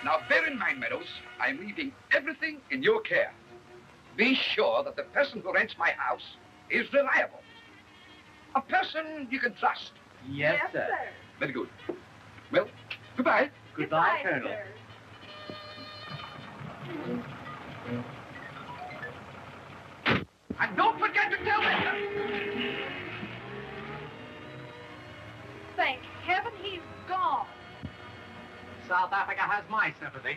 Now, bear in mind, Meadows, I'm leaving everything in your care. Be sure that the person who rents my house is reliable. A person you can trust. Yes, sir. Very good. Well, goodbye. Goodbye, Colonel. Sir. And don't forget to tell Edgar. Thank heaven he's gone. South Africa has my sympathy.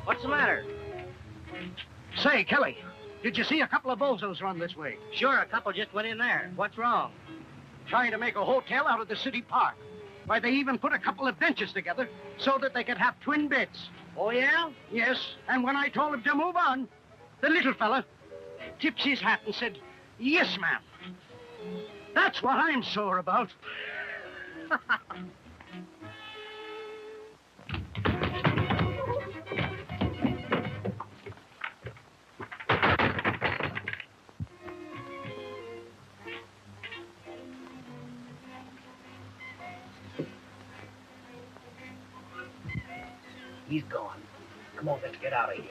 What's the matter? Say, Kelly, did you see a couple of bozos run this way? Sure, a couple just went in there. What's wrong? Trying to make a hotel out of the city park. Why, they even put a couple of benches together so that they could have twin beds. Oh, yeah? Yes, and when I told him to move on, the little fella tips his hat and said, "Yes, ma'am." That's what I'm sore about. He's gone. Come on, let's get out of here.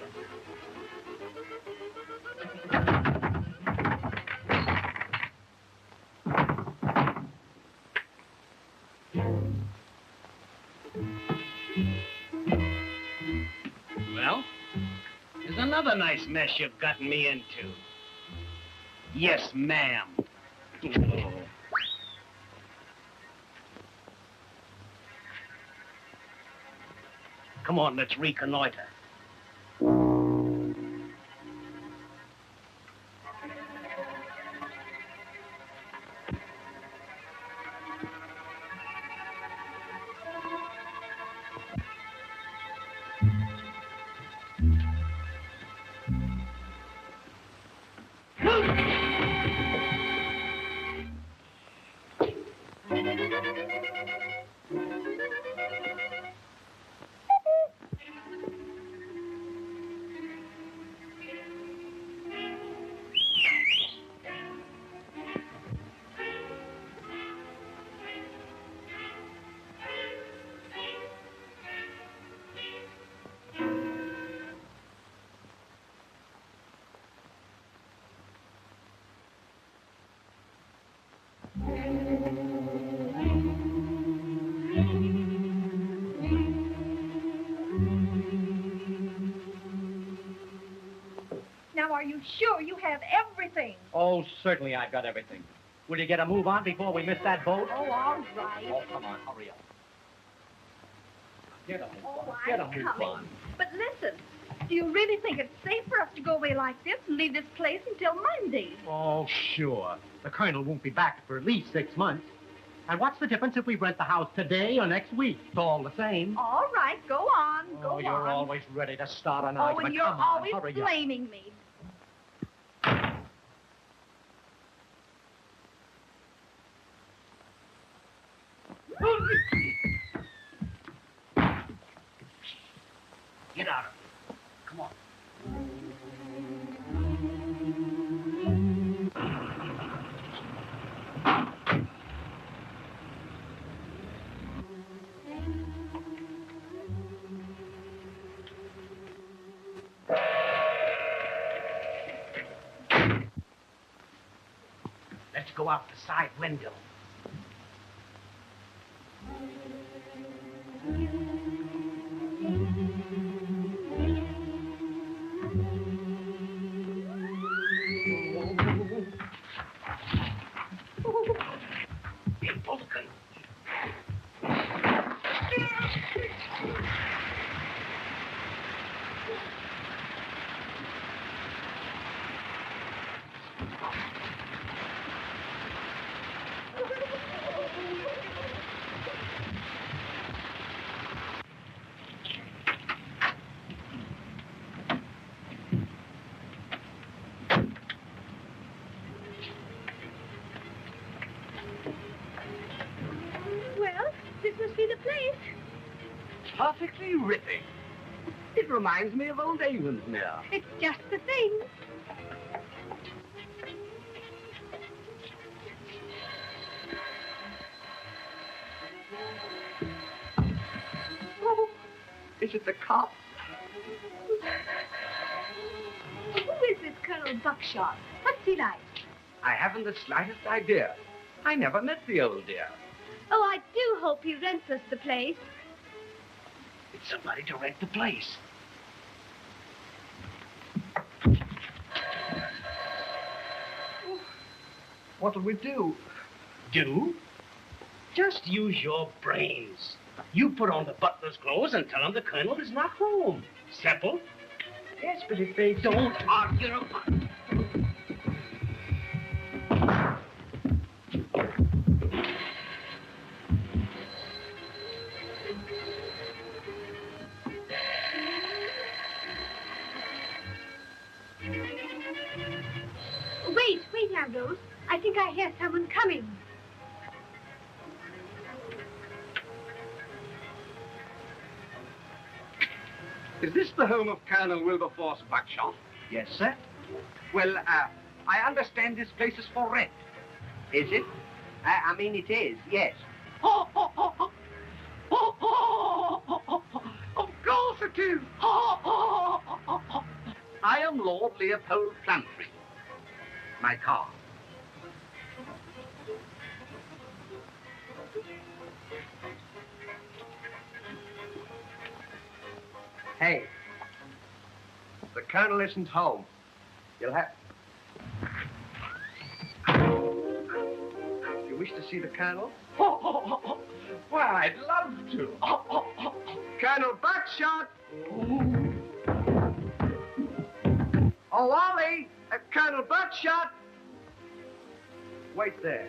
Well, there's another nice mess you've gotten me into. Yes, ma'am. Oh. Come on, let's reconnoiter. Now, are you sure you have everything? Oh, certainly I've got everything. Will you get a move on before we miss that boat? Oh, all right. Oh, come on, hurry up. Get a move Oh, on. Get a I'm move coming. on. But listen, do you really think it's safe for us to go away like this and leave this place until Monday? Oh, sure. The Colonel won't be back for at least 6 months. And what's the difference if we rent the house today or next week? It's all the same. All right, go on, go on. Oh, you're always ready to start an Oh, argument. and you're Come on, always hurry up. blaming me. Get out of here. Come on. Let's go out the side window. Perfectly ripping. It reminds me of old Avonsmere. It's just the thing. Oh, is it the cop? Who is this Colonel Buckshot? What's he like? I haven't the slightest idea. I never met the old dear. Oh, I do hope he rents us the place. It's somebody to rent the place. What'll we do? Do? Just use your brains. You put on the butler's clothes and tell him the Colonel is not home. Simple? Yes, but if they Don't argue. Wait now, Rose. I think I hear someone coming. Is this the home of Colonel Wilberforce Buckshot? Yes, sir. Well, I understand this place is for rent. Is it? I mean, it is, yes. Of course it is. I am Lord Leopold Plumtree. My car. Hey, the Colonel isn't home. You'll have... You wish to see the Colonel? Well, I'd love to. Colonel Buckshot! Oh, Ollie! Colonel Buckshot! Wait there.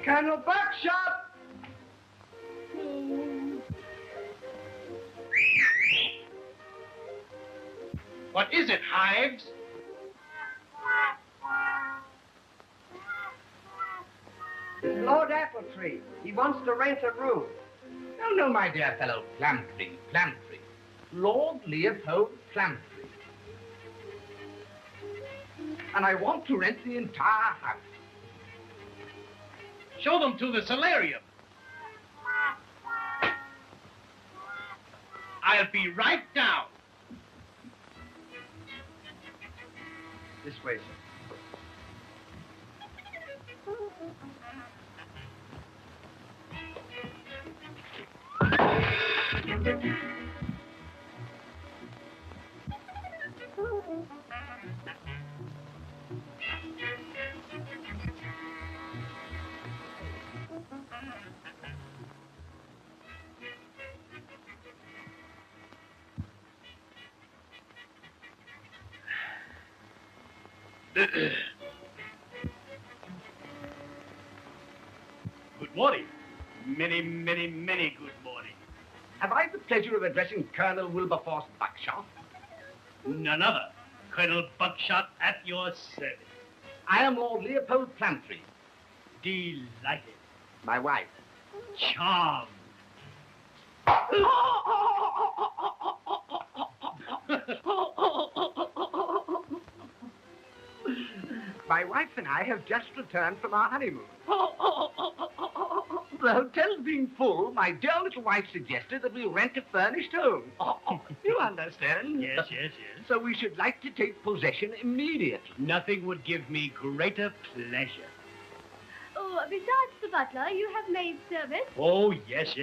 Colonel Buckshot! What is it, Hives? It's Lord Appletree. He wants to rent a room. No, my dear fellow, Plumtree. Lord Leopold Plumtree. And I want to rent the entire house. Show them to the solarium. I'll be right down. This way, sir. Good morning. Many good morning. Have I the pleasure of addressing Colonel Wilberforce Buckshot? None other. Colonel Buckshot at your service. I am Lord Leopold Plumtree. Delighted. My wife. Charmed. My wife and I have just returned from our honeymoon. The hotel being full, my dear little wife suggested that we rent a furnished home. You understand? Yes. So we should like to take possession immediately. Nothing would give me greater pleasure. Oh, besides the butler, you have maid service. Oh, yes.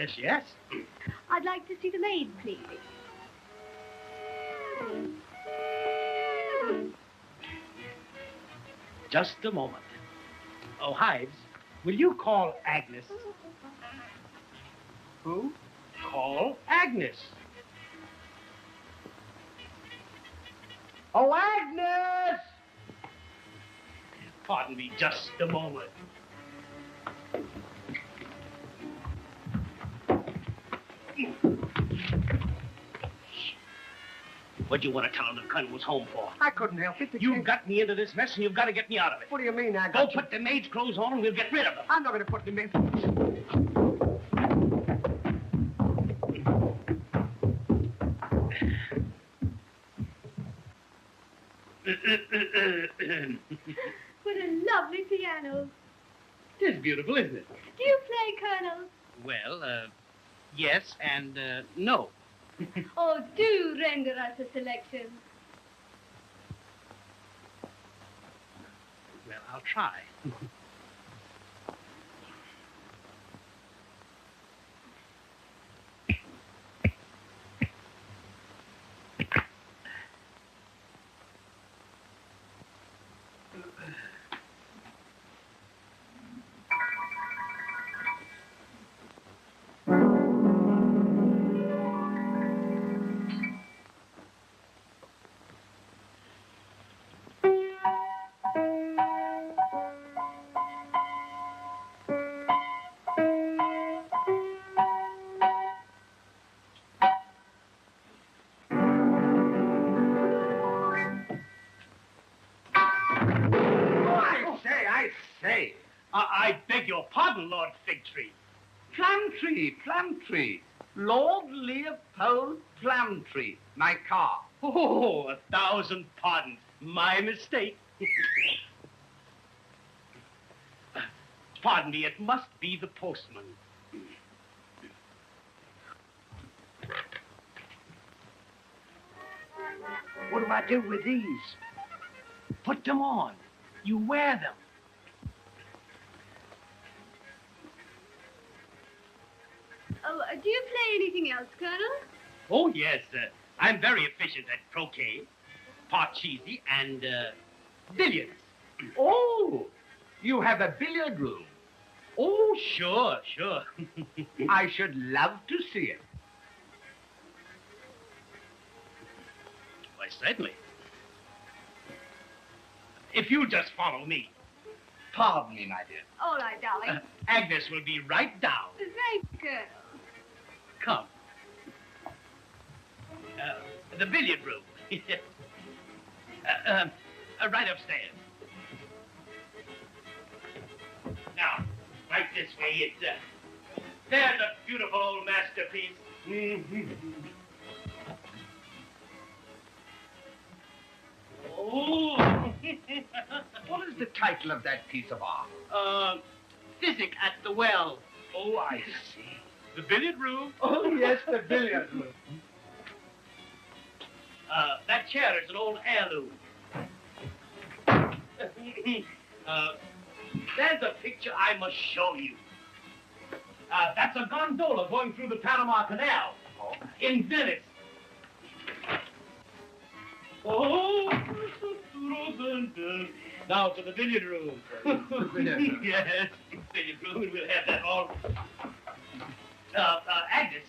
I'd like to see the maid, please. Just a moment. Oh, Hives, will you call Agnes? Who? Call Agnes. Oh, Agnes! Pardon me just a moment. What do you want to tell him the Colonel was home for? I couldn't help it. You got me into this mess, and you've got to get me out of it. What do you mean, I Go got put the maid's clothes on, and we'll get rid of them. I'm not going to put them in. What a lovely piano. It is beautiful, isn't it? Do you play, Colonel? Well, yes and no. Oh, do render us a selection. Well, I'll try. I beg your pardon, Lord Fig Tree. Plumtree. Lord Leopold Plumtree, my car. Oh, 1,000 pardons. My mistake. Pardon me, it must be the postman. What do I do with these? Put them on. You wear them. Oh, do you play anything else, Colonel? Oh, yes. I'm very efficient at croquet, parcheesi, and billiards. Oh, you have a billiard room. Oh, sure. I should love to see it. Why, certainly. If you'll just follow me. Pardon me, my dear. All right, darling. Agnes will be right down. Thank you, Colonel. Come. The billiard room. Right upstairs. Now, right this way. There's a beautiful old masterpiece. Oh. What is the title of that piece of art? Physic at the Well. Oh, I see. The billiard room. Oh, yes, the billiard room. That chair is an old heirloom. There's a picture I must show you. That's a gondola going through the Panama Canal in Venice. Oh, now to the billiard room. Yes, billiard room, and we'll have that all. Agnes,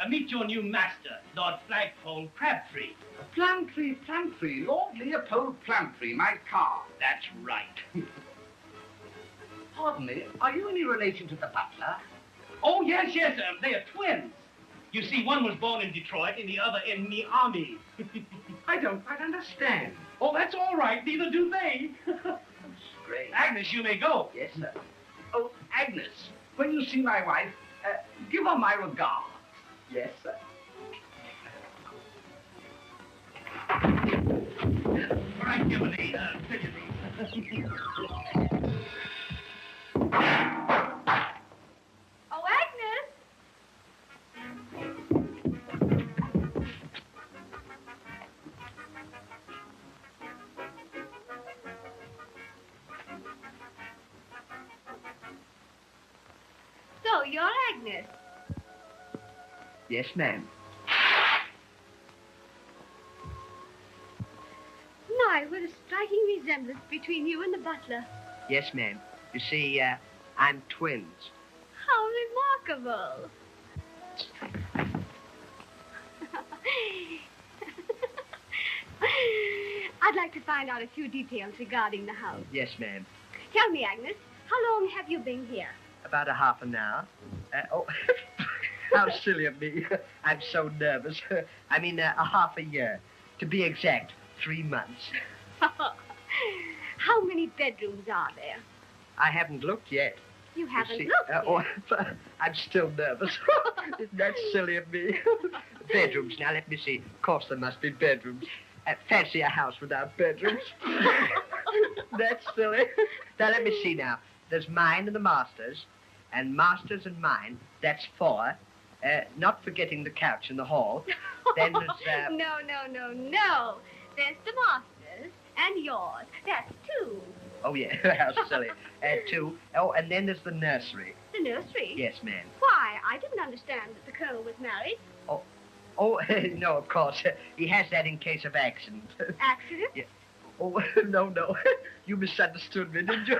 meet your new master, Lord Flagpole Crabtree. Plumtree. Lord Leopold Plumtree, my car. That's right. Pardon me, are you any relation to the butler? Oh, yes, they are twins. You see, one was born in Detroit and the other in the army. I don't quite understand. Oh, that's all right. Neither do they. Strange. Agnes, you may go. Yes, sir. Oh, Agnes, when you see my wife, give her my regards. Yes, sir. All right, give her the Oh, Agnes! Agnes. Yes, ma'am. My, what a striking resemblance between you and the butler. Yes, ma'am. You see, I'm twins. How remarkable. I'd like to find out a few details regarding the house. Yes, ma'am. Tell me, Agnes, how long have you been here? About a half an hour. Oh, how silly of me. I'm so nervous. I mean, a half a year. To be exact, 3 months. How many bedrooms are there? I haven't looked yet. You haven't see, looked yet? I'm still nervous. Isn't that silly of me? Bedrooms. Now, let me see. Of course, there must be bedrooms. Fancy a house without bedrooms. That's silly. Now, let me see now. There's mine and the master's, and master's and mine. That's 4. Not forgetting the couch in the hall. Then there's, No. There's the master's and yours. That's 2. Oh, yeah. How silly. 2. Oh, and then there's the nursery. The nursery? Yes, ma'am. Why, I didn't understand that the colonel was married. Oh, no, of course. He has that in case of accident. Accident? Yeah. Oh, no. You misunderstood me, didn't you?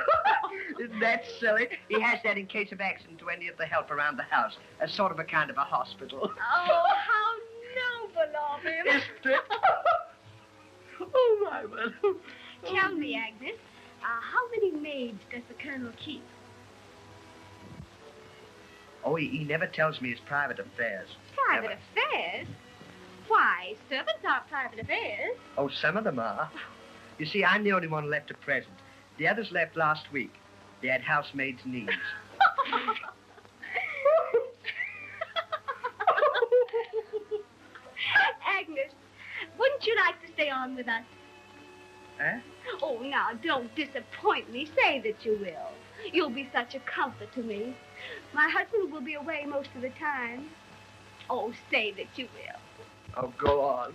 Isn't that silly? He has that in case of accident to any of the help around the house. As sort of a kind of a hospital. Oh, how noble of him. Isn't it? Oh, my word. Tell me, Agnes, how many maids does the colonel keep? Oh, he never tells me his private affairs. Private affairs? Why, servants aren't private affairs. Oh, some of them are. You see, I'm the only one left at present. The others left last week. They had housemaid's needs. Agnes, wouldn't you like to stay on with us? Huh? Oh, now, don't disappoint me. Say that you will. You'll be such a comfort to me. My husband will be away most of the time. Oh, say that you will. Oh, go on.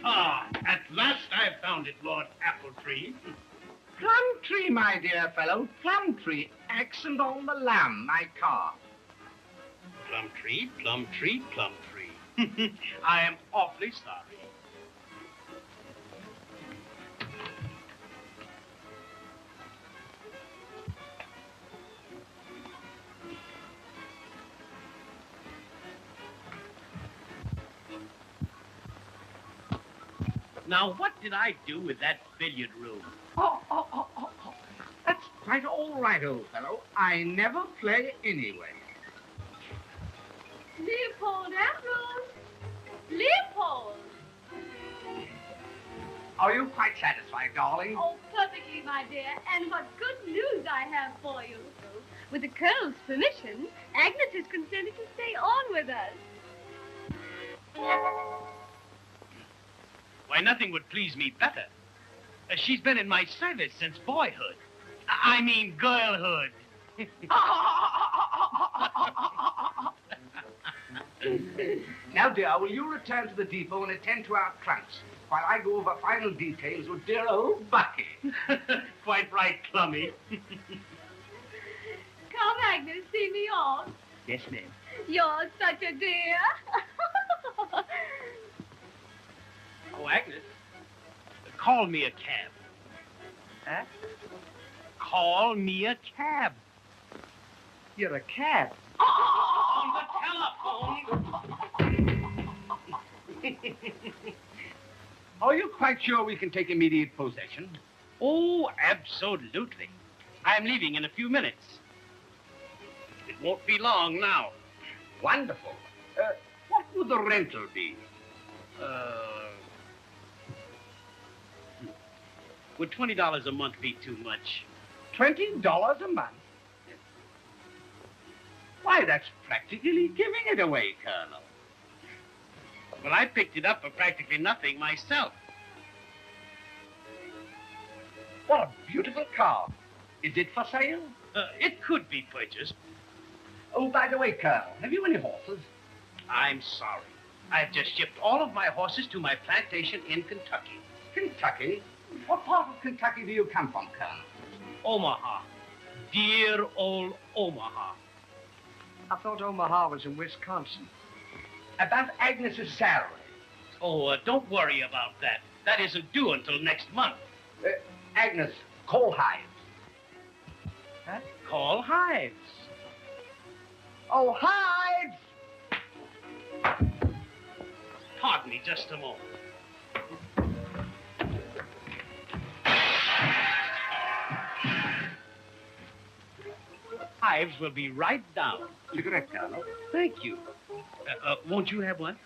At last I've found it, Lord Appletree. Plumtree, my dear fellow. Plumtree. Accent on the lamb, my car. Plumtree. I am awfully sorry. Now, what did I do with that billiard room? Oh. That's quite all right, old fellow. I never play anyway. Leopold, Ambrose! Leopold! Are you quite satisfied, darling? Oh, perfectly, my dear. And what good news I have for you. With the colonel's permission, Agnes has consented to stay on with us. Why, nothing would please me better. She's been in my service since boyhood. I mean, girlhood. Now, dear, will you return to the depot and attend to our trunks while I go over final details with dear old Bucky? Quite right, Clummy. Come, Agnes, see me off. Yes, ma'am. You're such a dear. Oh, Agnes, call me a cab. Huh? Call me a cab. You're a cab. On the telephone. Are you quite sure we can take immediate possession? Oh, absolutely. I'm leaving in a few minutes. It won't be long now. Wonderful. What would the rental be? Would $20 a month be too much? $20 a month? Why, that's practically giving it away, Colonel. Well, I picked it up for practically nothing myself. What a beautiful car. Is it for sale? It could be purchased. Oh, by the way, Colonel, have you any horses? I'm sorry. I've just shipped all of my horses to my plantation in Kentucky. Kentucky? What part of Kentucky do you come from, Colonel? Omaha. dear old Omaha. I thought Omaha was in Wisconsin. About Agnes's salary. Oh, don't worry about that. That isn't due until next month. Agnes, coal hives. Huh? Call Hives. Oh, hives! Pardon me just a moment. Hives will be right down. Cigarette, Colonel. Thank you. Won't you have one?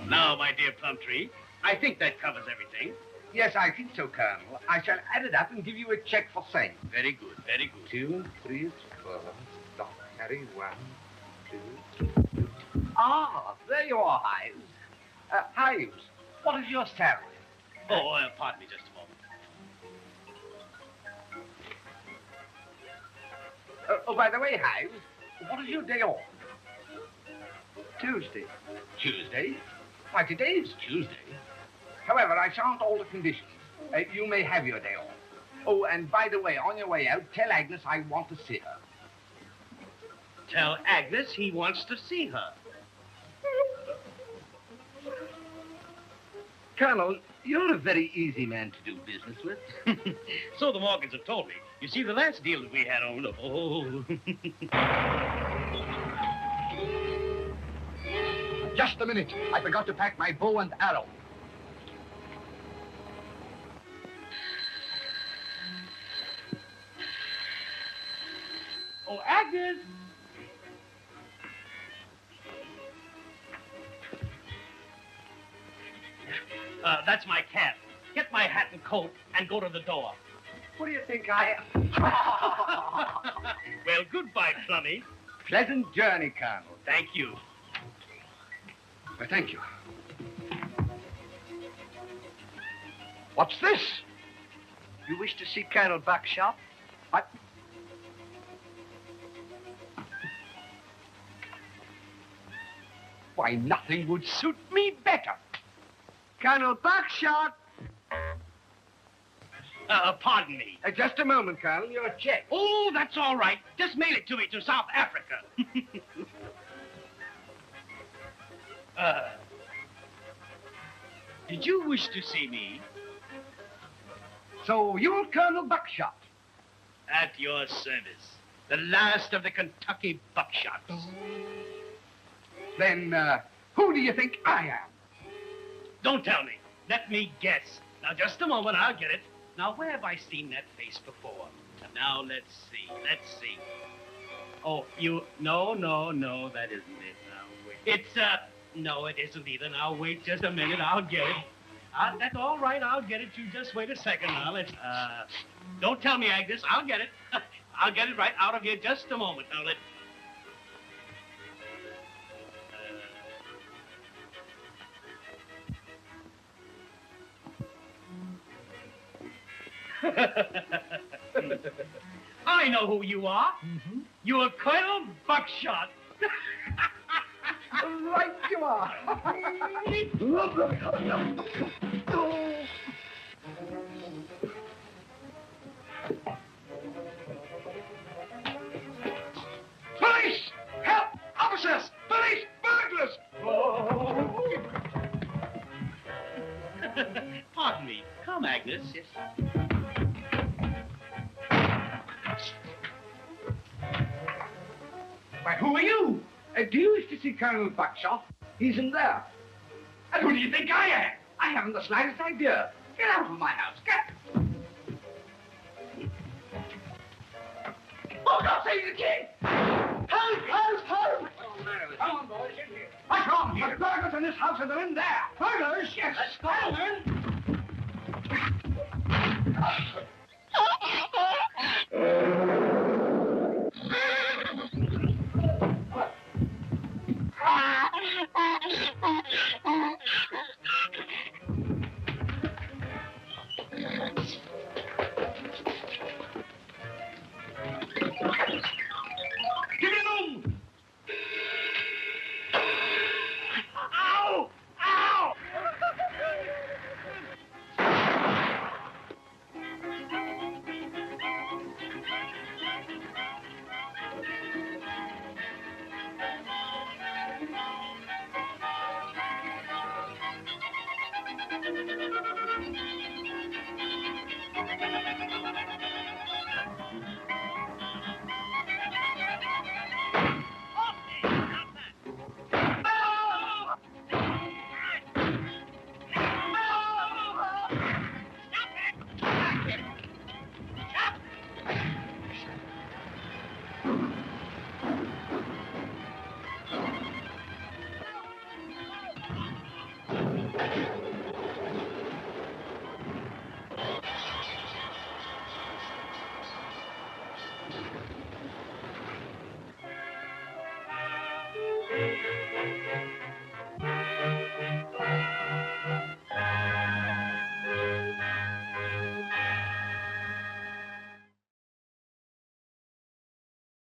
Now, my dear Plumtree, I think that covers everything. Yes, I think so, Colonel. I shall add it up and give you a check for same. Very good, very good. 2, 3, 4. Stop, carry 1, 2. Ah, there you are, Hives. Hives, what is your salary? Oh, pardon me just a moment. Oh, by the way, Hives, what is your day off? Tuesday. Tuesday? Why, today is Tuesday. However, I shan't alter conditions. You may have your day off. Oh, and by the way, on your way out, tell Agnes I want to see her. Tell Agnes he wants to see her. Colonel, you're a very easy man to do business with. So the Morgans have told me. You see, the last deal that we had on... Oh... Just a minute. I forgot to pack my bow and arrow. Oh, Agnes! That's my cab. Get my hat and coat and go to the door. What do you think I am? Well, goodbye, Plummy. Pleasant journey, Colonel. Thank you. Well, thank you. What's this? You wish to see Colonel Buckshot? What? Why, nothing would suit me better. Colonel Buckshot! Pardon me. Just a moment, Colonel. Your check. Oh, that's all right. Just mail it to me to South Africa. Did you wish to see me? So you're Colonel Buckshot? At your service. The last of the Kentucky Buckshots. Then, who do you think I am? Don't tell me. Let me guess. Now, just a moment. I'll get it. Now, where have I seen that face before? Now, let's see. Let's see. Oh, you... No, that isn't it. Now, wait. It's, no, it isn't either. Now, wait just a minute. I'll get it. That's all right. I'll get it. You just wait a second now. Let's, don't tell me, Agnes. I'll get it. I'll get it right out of here just a moment. Now, let... I know who you are. Mm-hmm. You're Colonel Buckshot. Right you are. Police! Help! Officers! Police! Burglars! Oh. Pardon me. Come, Agnes. Yes. Why, who are you? Do you wish to see Colonel Buckshot? He's in there. And who do you think I am? I haven't the slightest idea. Get out of my house. Get... Oh, God, save the king! Help! Help! Help! Come on, boys, in here. What's wrong here? There's burglars in this house and they're in there. Burglars? Yes. Let's go, then. Give me a move! Ow! Ow!